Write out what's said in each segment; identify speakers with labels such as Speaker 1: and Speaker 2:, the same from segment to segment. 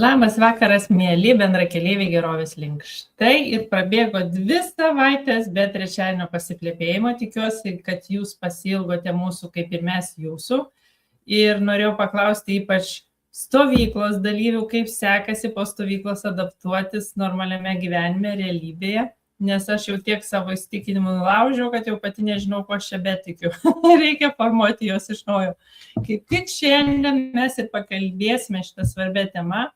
Speaker 1: Labas vakaras, mėly bendrakeleiviai gerovės link. Štai ir prabėgo 2 savaitės be trečiadienio pasiplepėjimo. Tikiuosi, kad jūs pasilgote mūsų, kaip ir mes jūsų. Ir norėjau paklausti ypač stovyklos dalyvių, kaip sekasi po stovyklos adaptuotis normaliame gyvenime, realybėje. Nes aš jau tiek savo įsitikinimų nulaužiau, kad jau pati nežinau, ko aš čia betikiu. Reikia formuoti juos iš naujo. Kaip tik šiandien mes ir pakalbėsime šitą svarbę temą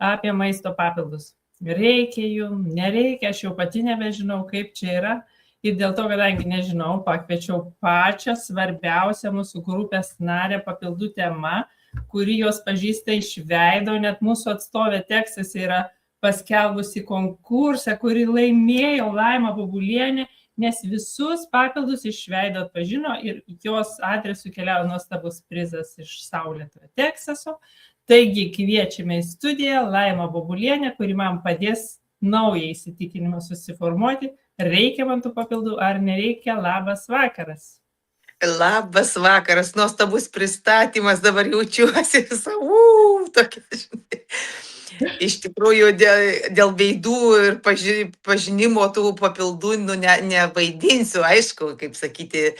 Speaker 1: apie maisto papildus. Reikia jų, nereikia, aš jau pati nebežinau, kaip čia yra. Ir dėl to, kadangi nežinau, pakviečiau pačią svarbiausią mūsų grupės narę papildų tema, kuri jos pažįsta iš veido, net mūsų atstovė Teksase yra paskelbusi konkursą, kurį laimėjo Laima Bobulienė, nes visus papildus iš veido atpažino ir jos adresu keliavo nuostabus prizas iš Saulėtojo Teksaso. Taigi kviečiame į studiją Laimą Bobulienę, kuri man padės naują įsitikinimą susiformuoti, reikia man tų papildų ar nereikia. Labas vakaras.
Speaker 2: Labas vakaras, nuostabus pristatymas, dabar jaučiuosi visą, tokia, žinai. Iš tikrųjų, dėl veidų ir pažinimo tų papildų, nevaidinsiu, aišku, kaip sakyti,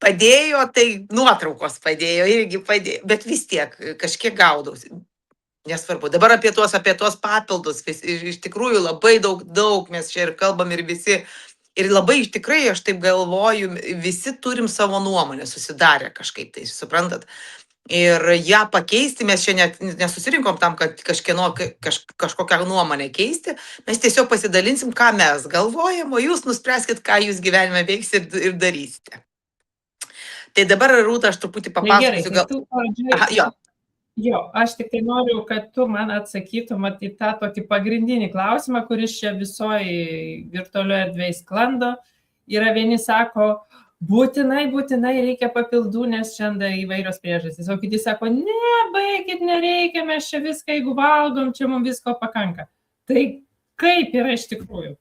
Speaker 2: padėjo, tai nuotraukos padėjo, irgi padėjo, bet vis tiek kažkiek gaudausi. Nesvarbu. Dabar apie tuos papildus, iš tikrųjų labai daug mes čia ir kalbam ir visi, ir labai tikrai, aš taip galvoju, visi turim savo nuomonę susidarę kažkaip, tai suprantat. Ir ją pakeisti, mes čia nesusirinkom tam, kad kažkokią nuomonę keisti, mes tiesiog pasidalinsim, ką mes galvojam, o jūs nuspręskit, ką jūs gyvenime veiksit ir darysite. Tai dabar, Rūta, aš truputį papasakosiu.
Speaker 1: Jo, aš tik tai noriu, kad tu man atsakytum į tą tokį pagrindinį klausimą, kuris čia visoje virtualioje erdvėje sklando. Yra vieni sako, būtinai reikia papildų, nes šiandien įvairios priežastys. O kiti sako, ne, baikit, nereikia, mes čia viską, jeigu valgom, čia mums visko pakanka. Tai kaip yra iš tikrųjų?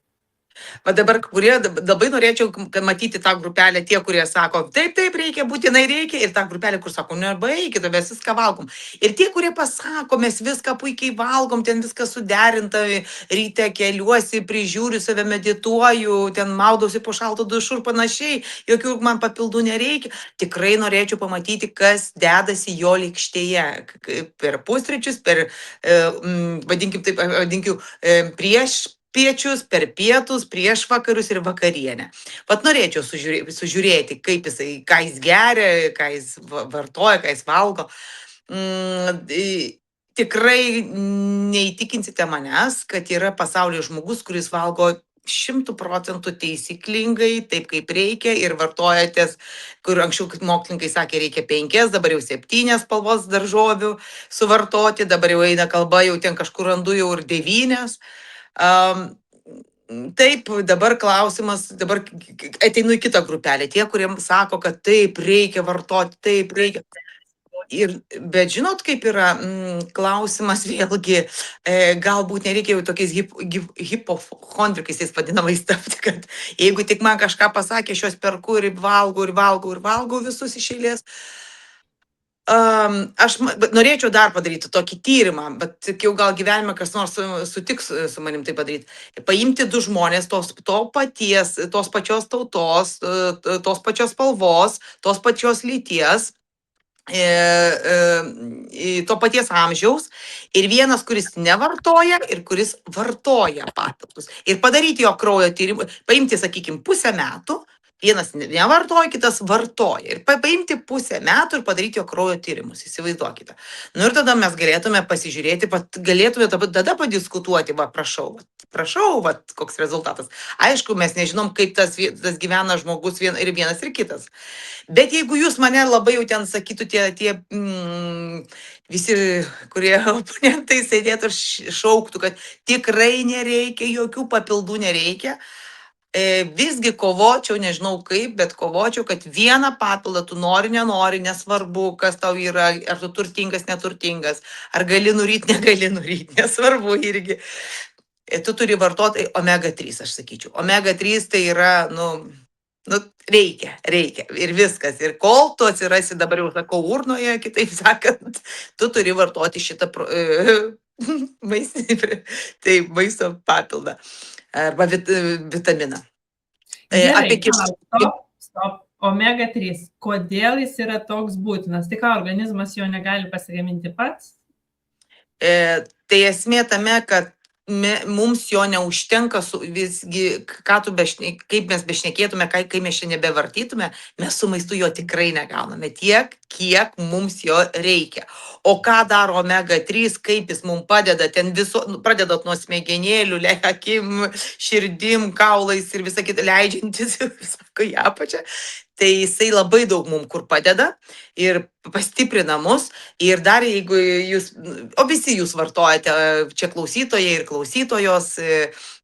Speaker 2: Va dabar, kurie labai norėčiau matyti tą grupelę, tie, kurie sako, taip, reikia, būtinai reikia, ir tą grupelę, kur sako, nebaikit, mes viską valgom. Ir tie, kurie pasako, mes viską puikiai valgom, ten viską suderinta, ryte keliuosi, prižiūriu save, medituoju, ten maudausi po šalto dušu ir panašiai, jokių man papildų nereikia. Tikrai norėčiau pamatyti, kas dedasi jo lėkštėje per pusryčius, prieš piečius, per pietus, prieš vakarius ir vakarienę. Vat norėčiau sužiūrėti, ką jis geria, ką jis vartoja, ką jis valgo. Tikrai neįtikinsite manęs, kad yra pasaulyje žmogus, kuris valgo 100% taisyklingai, taip kaip reikia, ir vartojatės, kur anksčiau mokslininkai sakė, reikia 5, dabar jau 7 spalvos daržovių suvartoti, dabar jau eina kalba, jau ten kažkur randu jau ir 9. Taip, dabar klausimas, dabar ateinu į kitą grupelę, tie, kuriems sako, kad taip reikia vartoti, taip reikia. Bet žinot, kaip yra klausimas vėlgi, galbūt nereikia jau tokiais hipochondrikais vadinamais tapti, kad jeigu tik man kažką pasakė, aš juos perku ir valgau visus iš eilės. Aš norėčiau dar padaryti tokį tyrimą, bet jau gal gyvenime kas nors sutiks su manim tai padaryti. Paimti 2 žmonės tos pačios tautos, tos pačios spalvos, tos pačios lyties, to paties amžiaus, ir vienas, kuris nevartoja, ir kuris vartoja papildus. Ir padaryti jo kraujo tyrimą, paimti, sakykime, pusę metų, vienas nevartoja, kitas vartoja. Ir paimti pusę metų ir padaryti jo kraujo tyrimus, įsivaizduokite. Ir tada mes galėtume pasižiūrėti, galėtume tada padiskutuoti, prašau, koks rezultatas. Aišku, mes nežinom, kaip tas gyvena žmogus ir vienas ir kitas. Bet jeigu jūs mane labai jau ten sakytų, tie visi, kurie oponentai sėdėtų ir šauktų, kad tikrai nereikia, jokių papildų nereikia, visgi kovočiau, nežinau kaip, bet kovočiau, kad vieną papildą tu nori, nenori, nesvarbu, kas tau yra, ar tu turtingas, neturtingas, ar gali nuryti, negali nuryti, nesvarbu irgi. Tu turi vartoti omega 3, aš sakyčiau. Omega 3 tai yra, Nu, reikia. Ir viskas. Ir kol tu atsirasi, dabar jau sakau, urnoje, kitaip sakant, tu turi vartoti šitą maisto papildą arba vitaminą.
Speaker 1: Gerai,
Speaker 2: Apie
Speaker 1: stop. Omega 3. Kodėl jis yra toks būtinas? Tai ką, organizmas jo negali pasigaminti pats?
Speaker 2: Tai esmė tame, kad mums jo neužtenka, visgi, kaip mes bešnekėtume, kai mes čia nebevartytume, mes su maistu jo tikrai negauname tiek, kiek mums jo reikia. O ką daro omega 3, kaip jis mums padeda, ten pradedant nuo smegenėlių, akim, širdim, kaulais ir visą kitą leidžiantis, visako į apačią. Tai jisai labai daug mums kur padeda ir pastiprina mus. Ir dar jeigu jūs, o visi jūs vartojate, čia klausytojai ir klausytojos,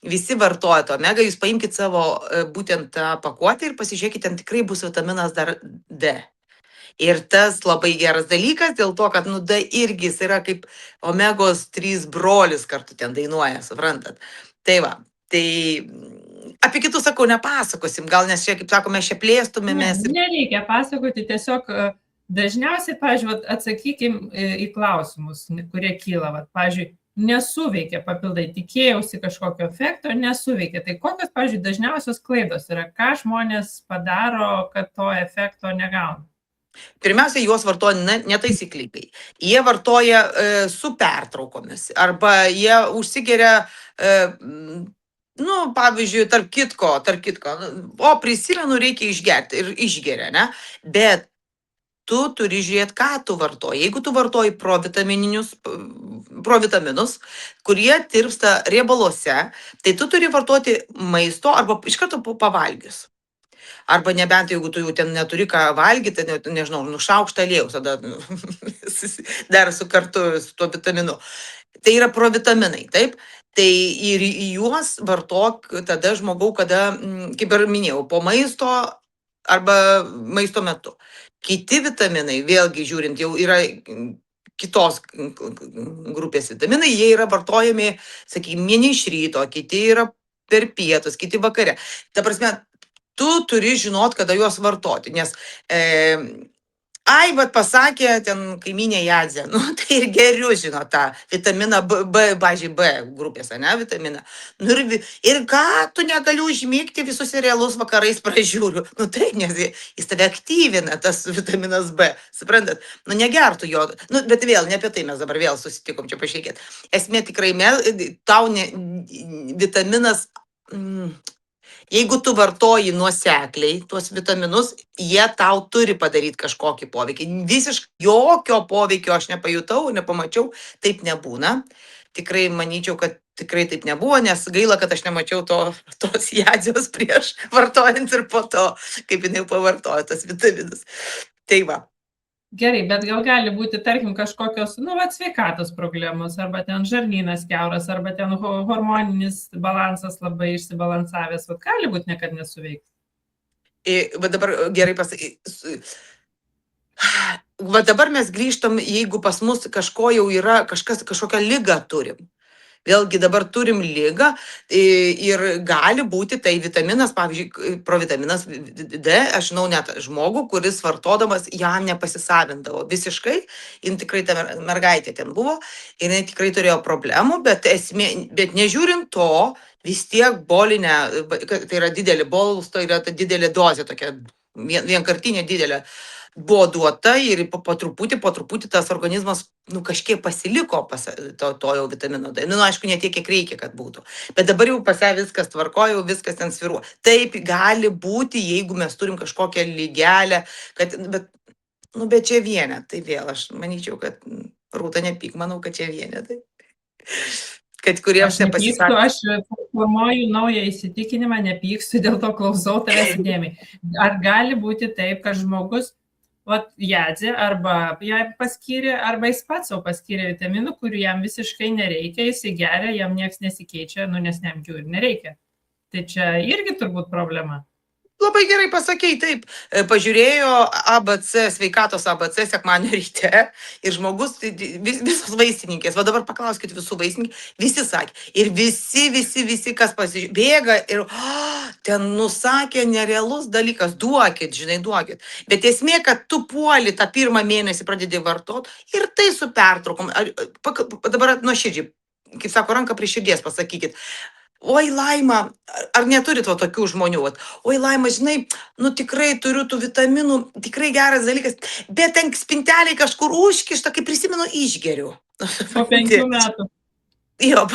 Speaker 2: visi vartojate omega, jūs paimkite savo būtent tą pakuotę ir pasižiūrėkite, ten tikrai bus vitaminas dar D. Ir tas labai geras dalykas, dėl to, kad D irgi jis yra kaip omegos 3 brolis kartu ten dainuoja, suprantat. Tai va, tai apie kitus, sakau, nepasakosim, gal nes čia, kaip sakome, mes čia plėstumėmės.
Speaker 1: Nereikia pasakoti, tiesiog dažniausiai, pavyzdžiui, atsakykim į klausimus, kurie kyla. Pavyzdžiui, nesuveikia papildai, tikėjausi kažkokio efekto, nesuveikia. Tai kokios, pavyzdžiui, dažniausios klaidos yra, ką žmonės padaro, kad to efekto negauna?
Speaker 2: Pirmiausia, juos vartoja netaisyklingai. Jie vartoja su pertraukomis arba jie užsigeria, pavyzdžiui, tarp kitko, o prisimenu, reikia išgerti ir išgeria, ne? Bet tu turi žiūrėti, ką tu vartoji. Jeigu tu vartoji provitaminus, kurie tirpsta riebaluose, tai tu turi vartoti maisto arba iš karto pavalgius. Arba nebent, jeigu tu jau ten neturi ką valgyti, nežinau, šaukštą aliejaus, tada dar kartu su tuo vitaminu. Tai yra provitaminai, taip? Tai ir juos vartok tada žmogau, kada, kaip ir minėjau, po maisto arba maisto metu. Kiti vitaminai, vėlgi žiūrint, jau yra kitos grupės vitaminai, jie yra vartojami, sakykime, vieni iš ryto, kiti yra per pietus, kiti vakare. Ta prasme, tu turi žinot, kada juos vartoti, nes bet pasakė ten kaimynė Jadzė, tai ir geriu, žinot, tą vitaminą pavyzdžiui, B grupės, ne, vitaminą. Ir ką, tu negali užmygti, visus serialus vakarais pražiūriu. Tai, nes jis tave aktyvina, tas vitaminas B, suprantat, negertų jo, bet vėl, ne apie tai mes dabar vėl susitikom čia pašnekėti. Esmė tikrai, tau vitaminas, jeigu tu vartoji nuosekliai tuos vitaminus, jie tau turi padaryti kažkokį poveikį. Visiškai jokio poveikio aš nepajutau, nepamačiau, taip nebūna. Tikrai manyčiau, kad tikrai taip nebuvo, nes gaila, kad aš nemačiau tos Jadzės prieš vartojant ir po to, kaip jinai pavartojo tas vitaminus. Tai va.
Speaker 1: Gerai, bet gal gali būti, tarkim, kažkokios, sveikatos problemos, arba ten žarnynas kiauras, arba ten hormoninis balansas labai išsibalansavęs, gali būti niekad nesuveiks.
Speaker 2: Va dabar gerai pasakyti. Va dabar mes grįžtam, jeigu pas mus kažko jau yra, kažkokią ligą turim. Vėlgi dabar turim ligą ir gali būti tai vitaminas, pavyzdžiui, provitaminas D, aš žinau net žmogų, kuris vartodamas jam nepasisavindavo visiškai, jin tikrai ta mergaitė ten buvo, ir jinai tikrai turėjo problemų, bet nežiūrint to, vis tiek bolinė, tai yra didelė bolus, tai yra ta didelė dozė, tokia vienkartinė didelė, buvo duota ir po truputį tas organizmas kažkiek pasiliko to jau vitamino D. Aišku, ne tiek, kiek reikia, kad būtų. Bet dabar jau pas ją viskas tvarkoja, viskas ten sviruoja. Taip gali būti, jeigu mes turim kažkokią lygelę, bet čia vienetai vėl. Aš manyčiau, kad Rūta nepyk, manau, kad čia vienetai. Kad kuriems nepasisako.
Speaker 1: Aš formuoju naują įsitikinimą, nepykstu, dėl to klausau tavęs įdėmiai. Ar gali būti taip, kad žmogus Jadzė arba ją paskyrė, arba jis pats savo paskyrė vitaminų, kurių jam visiškai nereikia, jis įgeria, jam nieks nesikeičia, nes jam jų ir nereikia. Tai čia irgi turbūt problema.
Speaker 2: Labai gerai pasakei, taip, pažiūrėjo ABC, sveikatos ABC sekmadienio ryte ir žmogus, visos vaistininkės, va dabar paklauskit visų vaistininkų, visi sakė, ir visi, kas bėga ir ten nusakė nerealus dalykas, duokit, žinai, duokit. Bet esmė, kad tu puoli tą pirmą mėnesį pradedi vartot ir tai su pertraukom. Dabar nuoširdžiai, kaip sako, ranką prie širdies pasakykit. Oi, Laima, ar neturit va tokių žmonių? Vat, oi, Laima, žinai, nu tikrai turiu tų vitaminų, tikrai geras dalykas, bet ten spinteliai kažkur užkišta, kai prisimenu, išgeriu.
Speaker 1: Po 5 metų.
Speaker 2: Jo,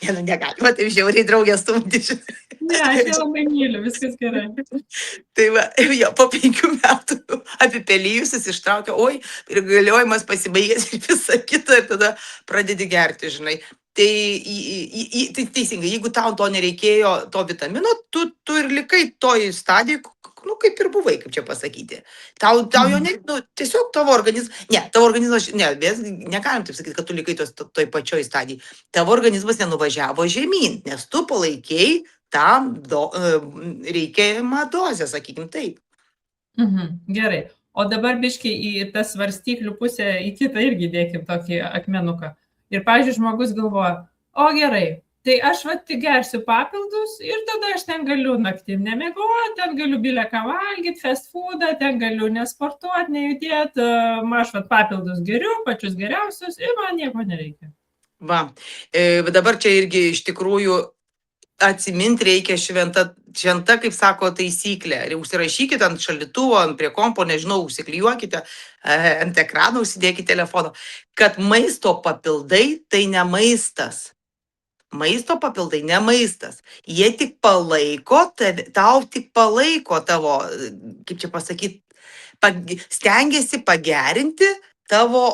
Speaker 2: ne, nu negalima taip žiauriai draugės stumti.
Speaker 1: Ne, aš ją labai myliu, viskas gerai.
Speaker 2: Tai va, jo, po 5 metų apipelijusis ištraukia, oi, ir galiojimas pasibaigęs ir visą kitą, ir tada pradedi gerti, žinai. Tai teisingai, jeigu tau to nereikėjo, to vitamino, tu ir likai toj stadijai, nu, kaip ir buvai, kaip čia pasakyti. Tau jo, tiesiog tavo organizmas, negalim taip sakyti, kad tu likai toj pačioj stadijai. Tavo organizmas nenuvažiavo žemyn, nes tu palaikėjai tam reikiamą dozę, sakykim taip.
Speaker 1: Gerai. O dabar biškai į tą svarstyklių pusę, į kitą irgi dėkim tokį akmenuką. Ir, pavyzdžiui, žmogus galvoja, o gerai, tai aš va tik gersiu papildus ir tada aš ten galiu naktim nemiegoti, ten galiu bileką valgyti, fast foodą, ten galiu nesportuoti, nejudėti, aš va papildus geriu, pačius geriausius ir man nieko nereikia.
Speaker 2: Va, dabar čia irgi iš tikrųjų atsiminti reikia šventa, kaip sako, taisyklė. Ir užsirašykite ant šaldytuvo, prie kompo, nežinau, užsiklijuokite, ant ekrano užsidėkite telefono, kad maisto papildai tai ne maistas. Maisto papildai ne maistas. Jie tik palaiko, tau tik palaiko tavo, kaip čia pasakyti, stengiasi pagerinti tavo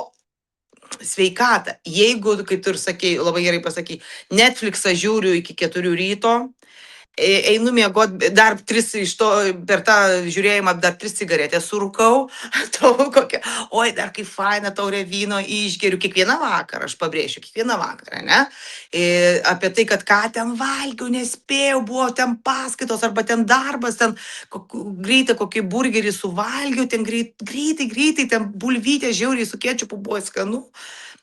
Speaker 2: sveikatą. Jeigu, kaip tu ir sakei, labai gerai pasakei, Netflixą žiūriu iki 4 ryto, einu miegoti, dar 3 iš to, per tą žiūrėjimą, dar 3 cigaretės surūkau, oi, dar kaip faina taurė vyno išgeriu kiekvieną vakarą, aš pabrėšiu, kiekvieną vakarą, ne? Apie tai, kad ką ten valgiau, nespėjau, buvo ten paskaitos, arba ten darbas, ten greitai kokį burgerį suvalgiau, ten greitai, ten bulvytė žiauriai su kečupu buvo skanu,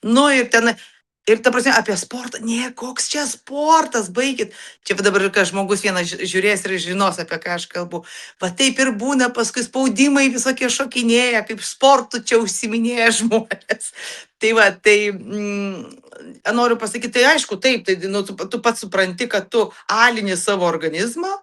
Speaker 2: nu ir ten... Ir ta prasme, apie sportą, ne, koks čia sportas, baigit. Čia dabar, kai žmogus vienas žiūrės ir žinos, apie ką aš kalbu. Va taip ir būna, paskui spaudimai visokie šokinėja, kaip sportu čia užsiminėja žmonės. Tai va, tai noriu pasakyti, tai aišku, taip, tai, nu, tu pats supranti, kad tu alini savo organizmą.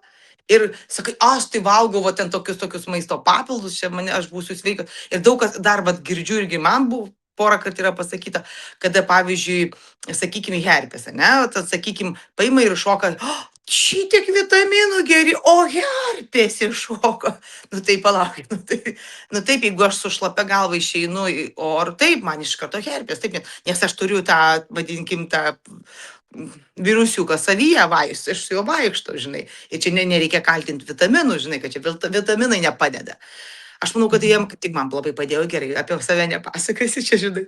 Speaker 2: Ir sakai, aš tai valgau va, ten tokius maisto papildus, čia aš būsiu sveikas. Ir daug kas dar va, girdžiu irgi man buvo. Porą kartų yra pasakyta, kada, pavyzdžiui, sakykime, herpes, ne? Tad, sakykime, paima ir šoka, šitiek vitaminų geri, o herpes iššoka. Nu tai palauk, nu taip, jeigu aš su šlapia galva išeinu, o ar taip, man iš karto herpes, taip, nes aš turiu tą, vadinkim, tą virusiuką savyje vaistų, aš su juo vaikšto, žinai. Ir čia nereikia kaltinti vitaminų, žinai, kad čia vitaminai nepadeda. Aš manau, kad jiem tik man labai padėjo, gerai, apie save nepasakasi, čia žinai.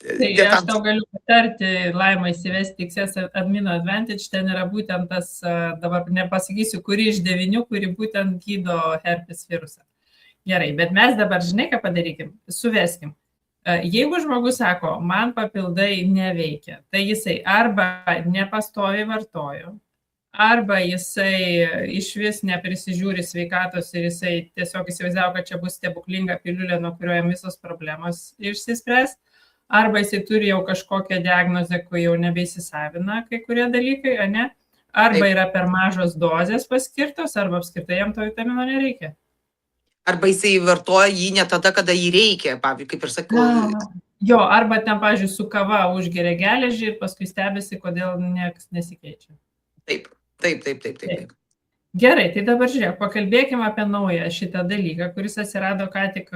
Speaker 1: Tai aš tau galiu patarti, Laima, įsivesti XS Amino Advantage, ten yra būtent tas, dabar nepasakysiu, kuri iš 9, kuri būtent gydo herpes virusą. Gerai, bet mes dabar, žinai, ką padarykim, suveskim. Jeigu žmogus sako, man papildai neveikia, tai jisai arba nepastoviai vartojo, arba jisai iš vis neprisižiūri sveikatos ir jisai tiesiog įsivaizdavo, kad čia bus stebuklinga piliulė, nuo kurio jam visos problemos išsispręs, arba jisai turi jau kažkokią diagnozę, kur jau nebeįsisavina kai kurie dalykai, ne? Arba yra per mažos dozės paskirtos, arba apskritai jam to vitamino nereikia.
Speaker 2: Arba jisai vartoja jį ne tada, kada jį reikia, pavyzdžiui, kaip ir sakau.
Speaker 1: Jo, arba ten, pavyzdžiui, su kava užgeria geležį ir paskui stebisi, kodėl niekas nesikeičia.
Speaker 2: Taip.
Speaker 1: Gerai, tai dabar žiūrėk, pakalbėkime apie naują šitą dalyką, kuris atsirado ką tik,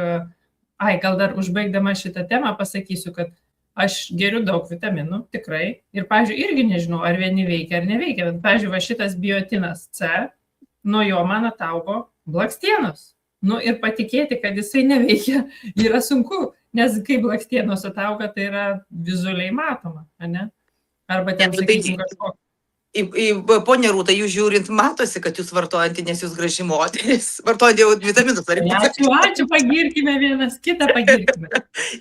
Speaker 1: gal dar užbaigdama šitą temą pasakysiu, kad aš geriu daug vitaminų, tikrai, ir, pavyzdžiui, irgi nežinau, ar vieni veikia ar neveikia, bet, pavyzdžiui, va šitas biotinas C, nuo jo man ataugo blakstienos. Nu ir patikėti, kad jisai neveikia, yra sunku, nes kai blakstienos atauga, tai yra vizualiai matoma, ne? Arba ten, sakykim, kažko.
Speaker 2: Ponia Rūta, jūs žiūrint, matosi, kad jūs vartojate, nes jūs graži moteris. Vartojate jau vitaminus, ar
Speaker 1: Ačiū, pagirkime vienas kitą, pagirkime.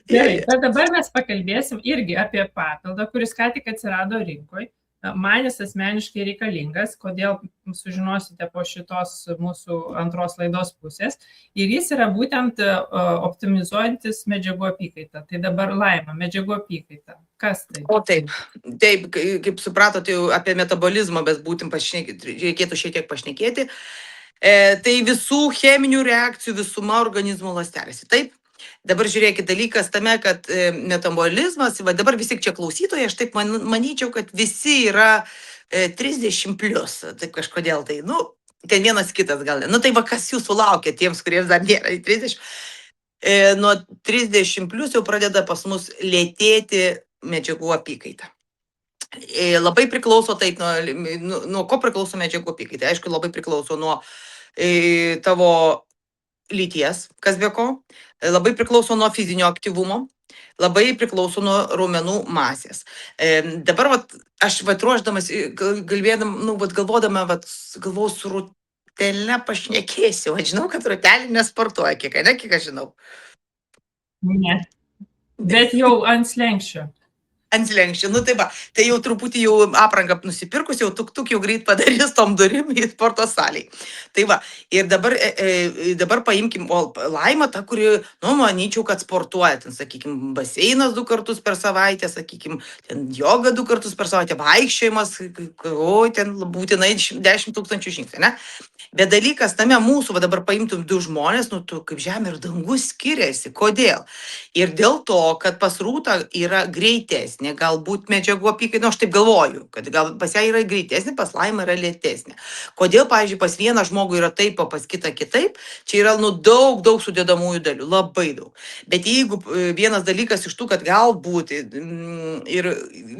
Speaker 1: Gerai, bet dabar mes pakalbėsim irgi apie papildą, kuris ką tik atsirado rinkoje. Man jis asmeniškai reikalingas, kodėl sužinosite po šitos mūsų antros laidos pusės. Ir jis yra būtent optimizuojantis medžiagų apykaitą. Tai dabar Laima, medžiagų apykaita. Kas tai?
Speaker 2: O taip, kaip supratote, apie metabolizmą, bet būtent reikėtų šiek tiek pašnekėti. Tai visų cheminių reakcijų visuma organizmo ląstelėse. Taip? Dabar žiūrėkit, dalykas tame, kad metabolizmas, va dabar vis tik čia klausytojai, aš taip manyčiau, kad visi yra 30 plus, taip kažkodėl tai, ten vienas kitas gal. Tai va, kas jūsų laukia tiems, kuriems dar nėra 30. Nuo 30 plus jau pradeda pas mus lėtėti medžiagų apykaita. Labai priklauso taip, nuo ko priklauso medžiagų apykaita. Aišku, labai priklauso nuo tavo lyties, kas be ko, labai priklauso nuo fizinio aktyvumo, labai priklauso nuo raumenų masės. Dabar aš ruoždamas, galvodama, galvau su Rūtelė pašnekėsiu, aš žinau, kad Rūtelė nesportuoja, kiek aš žinau.
Speaker 1: Ne, bet jau ant slenkščio.
Speaker 2: Ant slenkščio, tai jau truputį jau aprangą nusipirkus, jau tuk jau greit padarys tom durim į sporto salėj. Tai va, ir dabar paimkim Laimą, ta, kuri, manyčiau, kad sportuoja, ten, sakykim, baseinas 2 kartus per savaitę, sakykim, ten joga 2 kartus per savaitę, vaikščiojimas, ten būtinai 10 000 žingsnių, ne? Bet dalykas tame mūsų, dabar paimtum 2 žmonės, kaip žemė ir dangus skiriasi. Kodėl? Ir dėl to, kad pas Rūtą yra greitesnė, galbūt medžiagų apykaita, aš taip galvoju, kad gal pas ją yra greitesnė, pas Laimą yra lėtesnė. Kodėl, pavyzdžiui, pas vieną žmogų yra taip, o pas kitą kitaip, čia yra daug sudedamųjų dalių, labai daug. Bet jeigu vienas dalykas iš tų, kad galbūt ir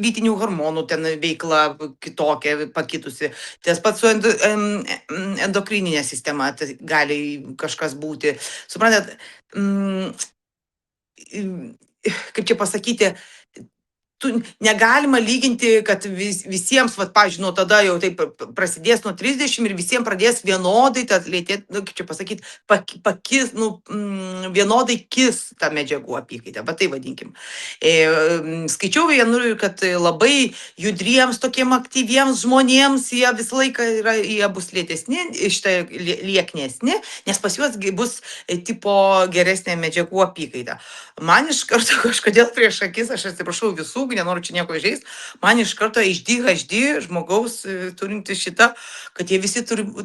Speaker 2: lytinių hormonų ten veikla kitokia, pakitusi, tas pats su endokrininė sistema tai gali kažkas būti. Suprantat, kaip čia pasakyti, negalima lyginti, kad visiems, pavyzdžiui, nuo tada jau taip prasidės nuo 30 ir visiems pradės vienodai, lėtėti, kaip čia pasakyti, pakis, vienodai kis tą medžiagų apykaitą, bet tai vadinkim. Skaičiau vienur, kad labai judriems, tokiem aktyviems žmonėms jie visą laiką jie bus lėtesni, lieknesni, nes pas juos bus tipo geresnė medžiagų apykaita. Man iš karto kažkodėl prieš akis, aš atsiprašau visų, nenoriu čia nieko įžeist, man iš karto HD žmogaus turinti šitą, kad jie visi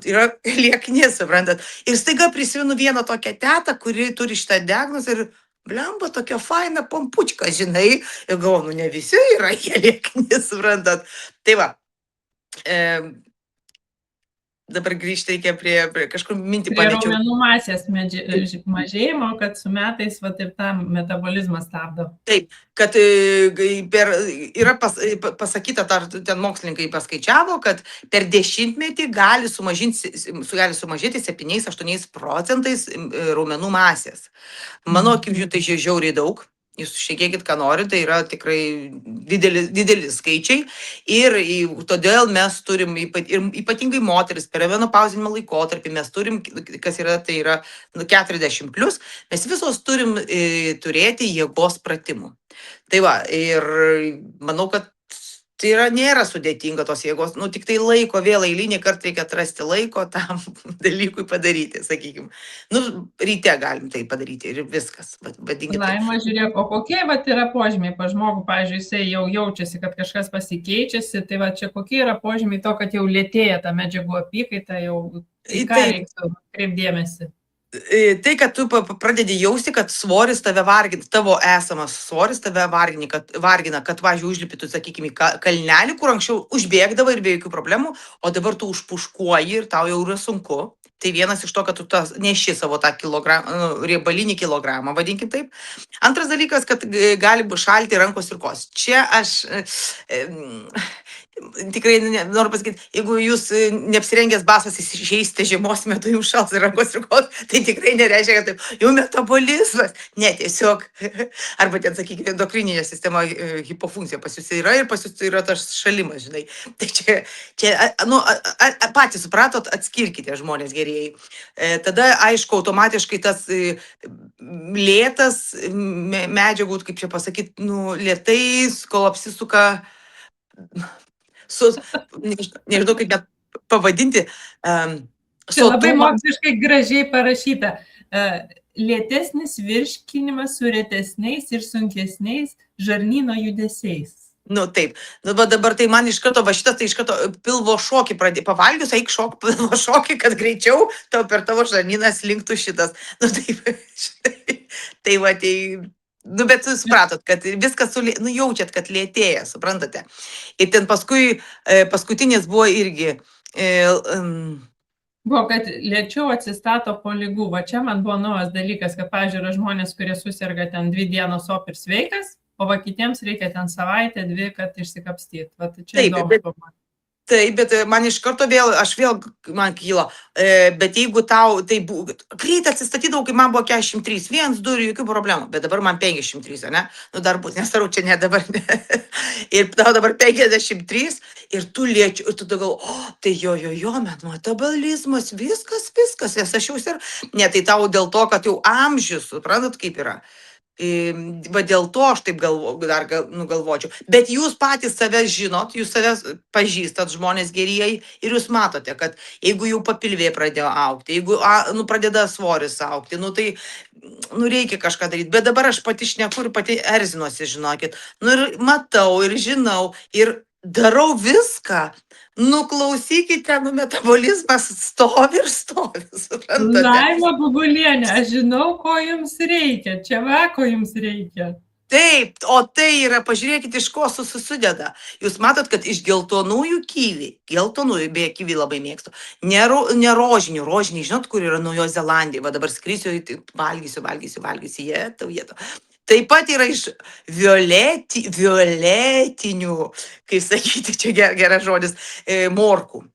Speaker 2: yra liekni, suprantat. Ir staiga prisimenu vieną tokią tetą, kuri turi šitą diagnozę ir blemba tokia faina pompučka, žinai, ir galvoju, ne visi yra jie liekni, suprantat. Tai va, dabar grįžti reikia prie kažkur mintį paliečiau.
Speaker 1: Prie raumenų masės mažėjimo, kad su metais ir tam metabolizmą stabdo.
Speaker 2: Taip, kad yra pasakyta, ten mokslininkai paskaičiavo, kad per 10-metį gali sumažėti 7-8% raumenų masės. Mano akimis tai žiauriai daug. Jūs šnekėkit, ką nori, tai yra tikrai dideli skaičiai ir todėl mes turim, ypatingai moteris, per menopauzinį laikotarpį mes turim, kas yra, tai yra 40 plus, mes visos turim turėti jėgos pratimų. Tai va, ir manau, kad tai nėra sudėtinga tos jėgos, tik tai laiko, vėl eilinį kartą reikia atrasti laiko tam dalykui padaryti, sakykim. Ryte galim tai padaryti ir viskas.
Speaker 1: Laima, žiūrėk, o kokie yra požymiai pas žmogų, pavyzdžiui, jisai jau jaučiasi, kad kažkas pasikeičiasi, tai čia kokie yra požymiai to, kad jau lėtėja ta medžiagų apykaita, jau į ką reiktų kreipdėmėsi?
Speaker 2: Tai, kad tu pradedi jausti, kad svoris tave vargina, tavo esamas svoris tave vargina, kad užlipi, tu, sakykime, kalnelį, kur anksčiau užbėgdavo ir be jokių problemų, o dabar tu užpuškuoji ir tau jau yra sunku. Tai vienas iš to, kad tu neši savo tą riebalinį kilogramą, vadinkim taip. Antras dalykas, kad gali šalti rankos ir kojos. Čia aš tikrai noriu pasakyti, jeigu jūs neapsirengęs basas išeisite žiemos metu, jums šals ir rankos ir kojos, tai tikrai nereiškia, kad taip, jau metabolizmas. Ne, tiesiog, arba ten, sakykime, endokrininė sistema, hipofunkcija pas jūs yra ir pas jūs yra tas šalimas, žinai. Tai patys supratot, atskirkite žmonės gerieji. Tada, aišku, automatiškai tas lėtas medžiagų, kaip čia pasakyti, lėtai, kol apsisuka nežinau kaip net pavadinti,
Speaker 1: Čia labai moksliškai gražiai parašyta. Lėtesnis virškinimas su retesniais ir sunkesniais žarnyno judesiais.
Speaker 2: Taip. Va dabar tai man iš karto, va šitas, tai iš karto pilvo šokį pavalgius, eik pilvo šokį, kad greičiau tau per tavo žarnyną slinktų šitas. Taip, tai va, tai... bet jūs supratot, kad viskas, jaučiat, kad lėtėja, suprantate. Ir ten paskui, paskutinis buvo irgi...
Speaker 1: Buvo, kad lėčiau atsistato po lygų. Va čia man buvo naujas dalykas, kad, pavyzdžiui, yra žmonės, kurie susirga ten 2 dienos ir sveikas, o va kitiems reikia ten savaitę, 2, kad išsikapstyti. Va, tai čia įdomu.
Speaker 2: Taip, bet man iš karto man kylo, bet jeigu tau, tai greit atsistatydavau, kai man buvo 43, 1, 2, jokių problemų, bet dabar man 53, ne? Dar bus, nesarau, čia ne dabar, ne. Ir tau dabar 53 ir tu lėčiu, ir tu gal, tai jo, metabolizmas, viskas, nes aš jau ne, tai tau dėl to, kad jau amžius, suprantat, kaip yra. Va dėl to aš taip galvočiau. Bet jūs patys save žinot, jūs save pažįstat, žmonės gerieji, ir jūs matote, kad jeigu jau papilvė pradėjo augti, jeigu pradeda svoris augti, tai reikia kažką daryti. Bet dabar aš pati šneku ir pati erzinuosi, žinokit. Ir matau, ir žinau, ir darau viską. Klausykite, metabolizmas stovi ir stovi, suprantate.
Speaker 1: Laima Bubulienė, aš žinau, ko jums reikia. Čia va, ko jums reikia.
Speaker 2: Taip, o tai yra, pažiūrėkite, iš ko susideda. Jūs matot, kad iš geltonųjų beje, kivi labai mėgstu, ne rožinių, žinot, kur yra Naujoji Zelandija, va dabar skrisiu, valgysiu, jėtau. Taip pat yra iš violetinių, kaip sakyti, čia geras žodis, morkų.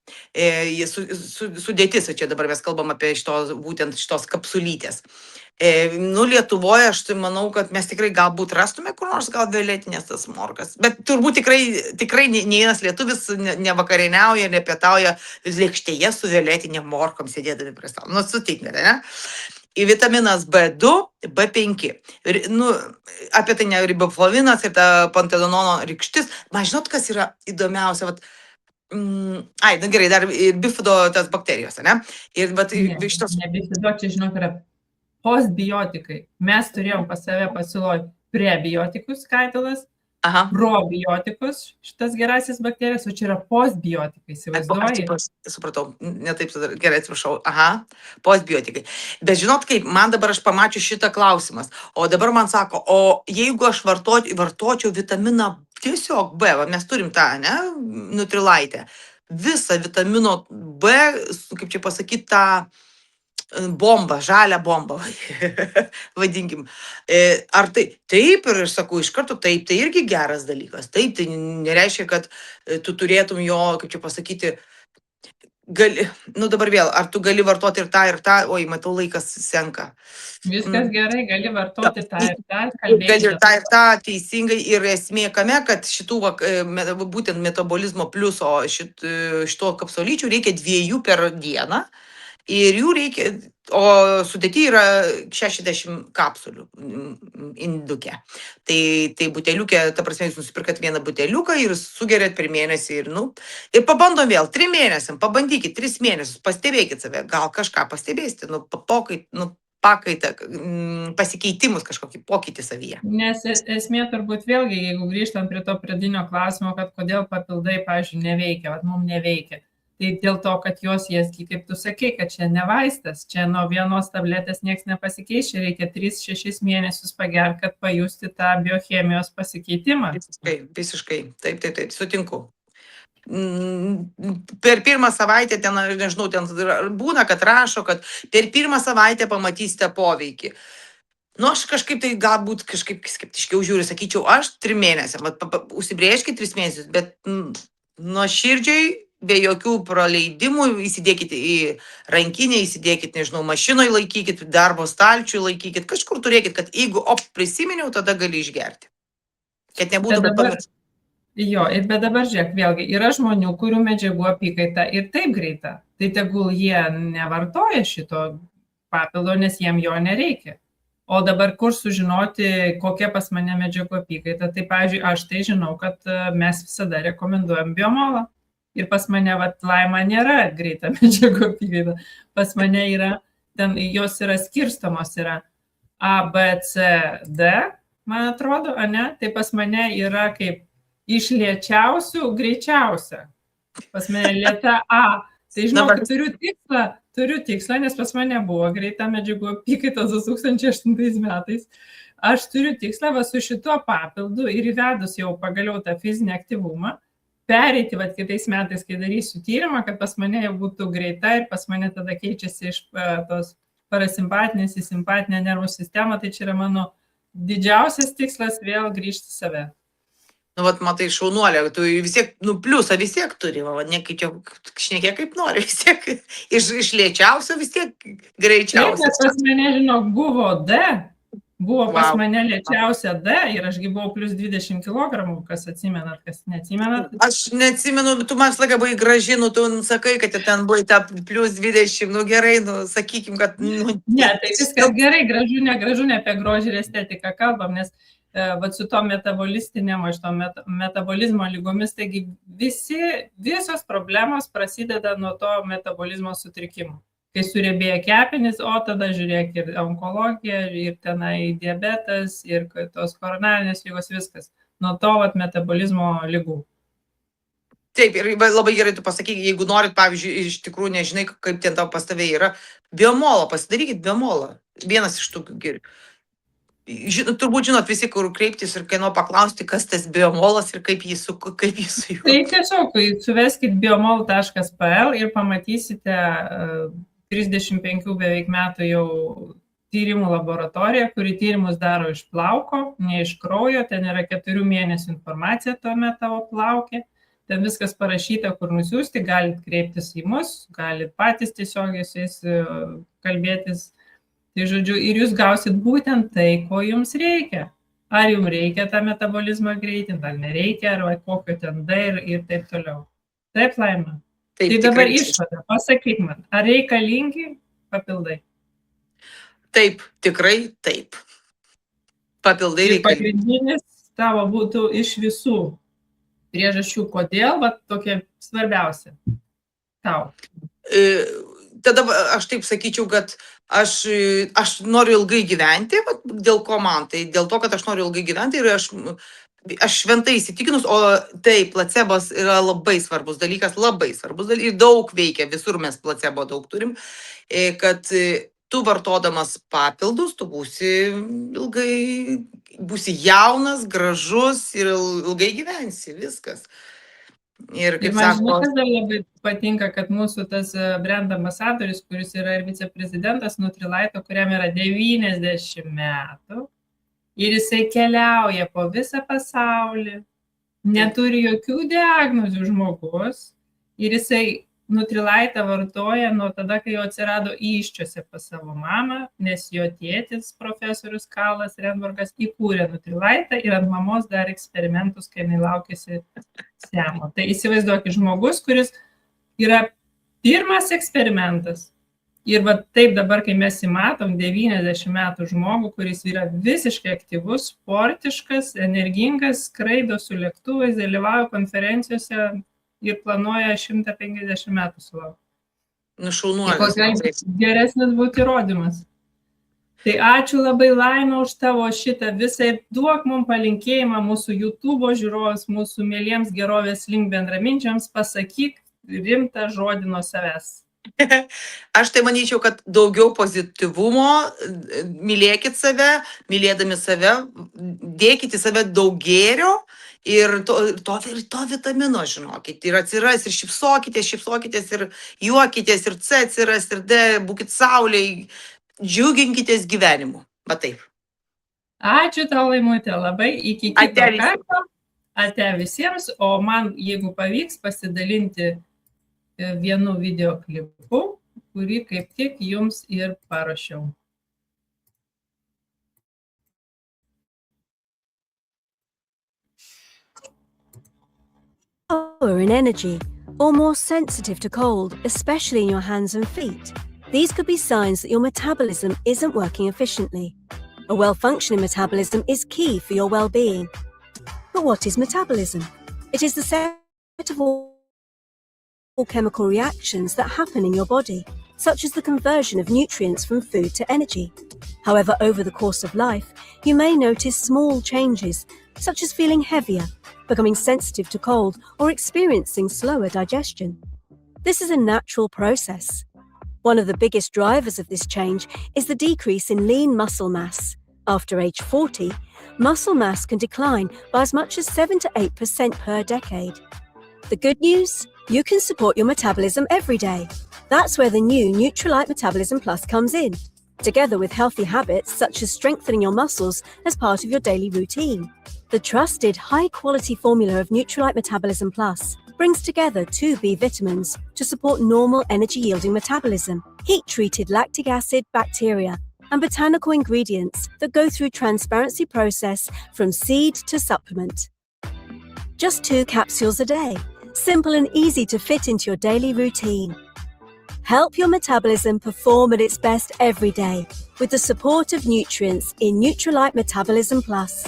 Speaker 2: Sudėtis, čia dabar mes kalbam apie būtent šitos kapsulytės. Lietuvoje aš manau, kad mes tikrai galbūt rastume kur nors gal violetinės tas morkas. Bet turbūt tikrai nei vienas lietuvis nevakarieniauja, nepietauja lėkštėje su violetinėm morkom sėdėdami prie stalo. Sutikmėte, ne? Į vitaminas B2, B5. Apie tai ne riboflavinas ir ta pantenono rykštis. Man žinot, kas yra įdomiausia? Gerai, dar ir bifido tas bakterijos, ne?
Speaker 1: Ne bifido, čia žinok, yra postbiotikai. Mes turėjom pas save pasiūloj prebiotikus skaitalas, probiotikus, šitas gerasis bakterijas, o čia yra postbiotikai, įsivaizduoji?
Speaker 2: Supratau, ne taip, gerai, atsiprašau. Postbiotikai. Bet žinot kaip, man dabar aš pamačiau šitą klausimas, o dabar man sako, o jeigu aš vartočiau vitaminą tiesiog B, mes turim tą, ne, Nutrilaitę, visą vitamino B, kaip čia pasakyti, tą bombą, žalią bombą, vadinkim. Ar tai? Taip, ir aš sakau iš karto, taip, tai irgi geras dalykas. Taip, tai nereiškia, kad tu turėtum jo, kaip čia pasakyti, dabar vėl, ar tu gali vartoti ir tą, oi, matau, laikas senka.
Speaker 1: Viskas gerai, gali vartoti tą ir tą,
Speaker 2: gali ir tą, teisingai, ir esmė kame, kad šitų, būtent metabolizmo pliuso šito kapsulyčių reikia 2 per dieną. Ir jų reikia, o sudėty yra 60 kapsulių induke. Tai buteliukė, ta prasme, jūs nusipirkat vieną buteliuką ir sugeriat per mėnesį ir pabandom vėl, 3 mėnesiam, pabandykit 3 mėnesius, pastebėkit save, gal kažką pastebėsite, pasikeitimus, kažkokį pokytį savyje.
Speaker 1: Nes esmė turbūt vėlgi, jeigu grįžtam prie to pradinio klausimo, kad kodėl papildai, pavyzdžiui, neveikia, mums neveikia. Tai dėl to, kad jos, kaip tu sakei, kad čia ne vaistas, čia nuo vienos tabletės nieks nepasikeis, čia reikia 3-6 mėnesius pagerti, kad pajusti tą biochemijos pasikeitimą.
Speaker 2: Visiškai, taip, sutinku. Per pirmą savaitę, nežinau, ten būna, kad rašo, kad per pirmą savaitę pamatysite poveikį. Aš kažkaip tai galbūt skeptiškiau žiūriu, sakyčiau, aš 3 mėnesiam, užsibrėžkit 3 mėnesius, bet nuoširdžiai, be jokių praleidimų, įsidėkite į rankinę, įsidėkite, nežinau, mašinoje laikykit, darbo stalčiui laikykit, kažkur turėkit, kad jeigu prisiminiau, tada gali išgerti. Kad nebūtų,
Speaker 1: Bet
Speaker 2: kad
Speaker 1: dabar, jo, bet dabar žiūrėk, vėlgi, yra žmonių, kurių medžiagų apykaita ir taip greita. Tai tegul jie nevartoja šito papildo, nes jiem jo nereikia. O dabar kur sužinoti, kokia pas mane medžiagų apykaita. Tai, pavyzdžiui, aš tai žinau, kad mes visada rekomenduojam biomolą. Ir pas mane, Laima, nėra greita medžiagų apykaita. Pas mane yra, ten jos yra skirstomos, yra A, B, C, D, man atrodo, ane? Tai pas mane yra kaip iš lėčiausių greičiausia. Pas mane lėta A. Tai žinau, kad turiu tikslą, nes pas mane buvo greita medžiagų apykaita 2008 metais. Aš turiu tikslą su šituo papildu ir įvedus jau pagaliau tą fizinį aktyvumą, pereiti kitais metais, kai darysiu tyrimą, kad pas mane jau būtų greita ir pas mane tada keičiasi iš tos parasimpatinės į simpatinę nervų sistemą. Tai čia yra mano didžiausias tikslas vėl grįžti į save.
Speaker 2: Matai, šaunuolė, tu vis tiek, pliusą vis tiek turi, nekeičia, šnekė kaip nori, vis tiek iš lėčiausio vis tiek greičiausia.
Speaker 1: Taip, pas mane, žinok, buvo D, pas mane lėčiausia D ir ašgi buvau plus 20 kg, kas atsimenat, kas neatsimenat.
Speaker 2: Aš neatsimenu, tu man visą laiką buvai graži, tu sakai, kad ten buvai ta plus 20, gerai, sakykim, kad...
Speaker 1: Ne, tai viskas gerai, gražu, negražu, ne apie grožį ir estetiką kalbam, nes su to metabolistinėm, to metabolizmo lygomis, taigi visos problemos prasideda nuo to metabolizmo sutrikimų. Kai suriebėja kepenys, o tada žiūrėk ir onkologija, ir tenai diabetas, ir tos koronarinės lygos, viskas. Nuo to metabolizmo lygų.
Speaker 2: Taip, ir labai gerai tu pasakyk, jeigu norit, pavyzdžiui, iš tikrųjų nežinai, kaip ten tau pas tave yra, biomolą, pasidarykit biomolą. Vienas iš tų gerių. Turbūt žinot visi, kur kreiptis ir kaino paklausti, kas tas biomolas ir kaip jį sujungti.
Speaker 1: Tai tiesiog suveskit biomol.pl ir pamatysite 35 beveik metų jau tyrimų laboratoriją, kuri tyrimus daro iš plauko, ne iš kraujo, ten yra 4 mėnesių informacija tuomet tavo plaukė, ten viskas parašyta, kur nusiųsti, galit kreiptis į mus, galit patys tiesiogiai su jais kalbėtis. Tai žodžiu, ir jūs gausit būtent tai, ko jums reikia. Ar jums reikia tą metabolizmą greitinti, ar nereikia, ar kokio ten D ir taip toliau. Taip, Laima. Tai dabar išvada, pasakyk man, ar reikalingi papildai?
Speaker 2: Taip, tikrai taip. Papildai reikalingi.
Speaker 1: Pagrindinis tavo būtų iš visų priežasčių, kodėl, tokia svarbiausia tau.
Speaker 2: Tada aš taip sakyčiau, kad aš noriu ilgai gyventi, dėl ko man, tai dėl to, kad aš noriu ilgai gyventi ir aš šventai įsitikinus, o tai placebas yra labai svarbus dalykas, ir daug veikia, visur mes placebo daug turim, kad tu vartodamas papildus, tu būsi jaunas, gražus ir ilgai gyvensi, viskas. Ir kaip
Speaker 1: man žinai, kas dar labai patinka, kad mūsų tas brand ambasadoris, kuris yra ir viceprezidentas Nutrilite, kuriam yra 90 metų, ir jisai keliauja po visą pasaulį, neturi jokių diagnozių žmogus, ir jisai Nutrilite vartoja nuo tada, kai jo atsirado įsčiuose pas savo mamą, nes jo tėtis, profesorius Karlas Renborgas, įkūrė Nutrilite ir ant mamos dar eksperimentus, kai jinai laukėsi Siamo. Tai įsivaizduokit, žmogus, kuris yra pirmas eksperimentas. Ir taip dabar, kai mes įmatom 90 metų žmogų, kuris yra visiškai aktyvus, sportiškas, energingas, skraido su lėktuvais, dalyvauja konferencijose ir planuoja 150 metų sulaukti.
Speaker 2: Šaunuolis.
Speaker 1: Geresnis būtų įrodymas. Tai ačiū labai, Laima, už tavo šitą visą ir duok mums palinkėjimą mūsų YouTube žiūrovams, mūsų mėliems gerovės link bendraminčiams, pasakyk rimtą žodį nuo savęs.
Speaker 2: Aš tai manyčiau, kad daugiau pozityvumo, mylėkit save, mylėdami save, dėkit į save daug gėrio ir to vitamino, žinokit, ir atsiras, ir šypsokitės, ir juokitės, ir C atsiras, ir D, būkit saulėj, džiuginkitės gyvenimu. Va taip.
Speaker 1: Ačiū tau, Laimutė, labai, iki kito karto. Ate visiems, o man, jeigu pavyks, pasidalinti vienu video klipu, kurį kaip tik jums ir parašiau.
Speaker 3: Lower in energy or more sensitive to cold, especially in your hands and feet. These could be signs that your metabolism isn't working efficiently. A well-functioning metabolism is key for your well-being. But what is metabolism? It is the set of all chemical reactions that happen in your body, such as the conversion of nutrients from food to energy. However, over the course of life, you may notice small changes, such as feeling heavier, becoming sensitive to cold, or experiencing slower digestion. This is a natural process. One of the biggest drivers of this change is the decrease in lean muscle mass. After age 40, muscle mass can decline by as much as 7 to 8% per decade. The good news? You can support your metabolism every day. That's where the new Nutrilite Metabolism Plus comes in, together with healthy habits such as strengthening your muscles as part of your daily routine. The trusted, high-quality formula of Nutrilite Metabolism Plus brings together 2 B vitamins to support normal energy-yielding metabolism, heat-treated lactic acid, bacteria, and botanical ingredients that go through transparency process from seed to supplement. Just 2 capsules a day, simple and easy to fit into your daily routine. Help your metabolism perform at its best every day with the support of nutrients in Nutrilite Metabolism Plus.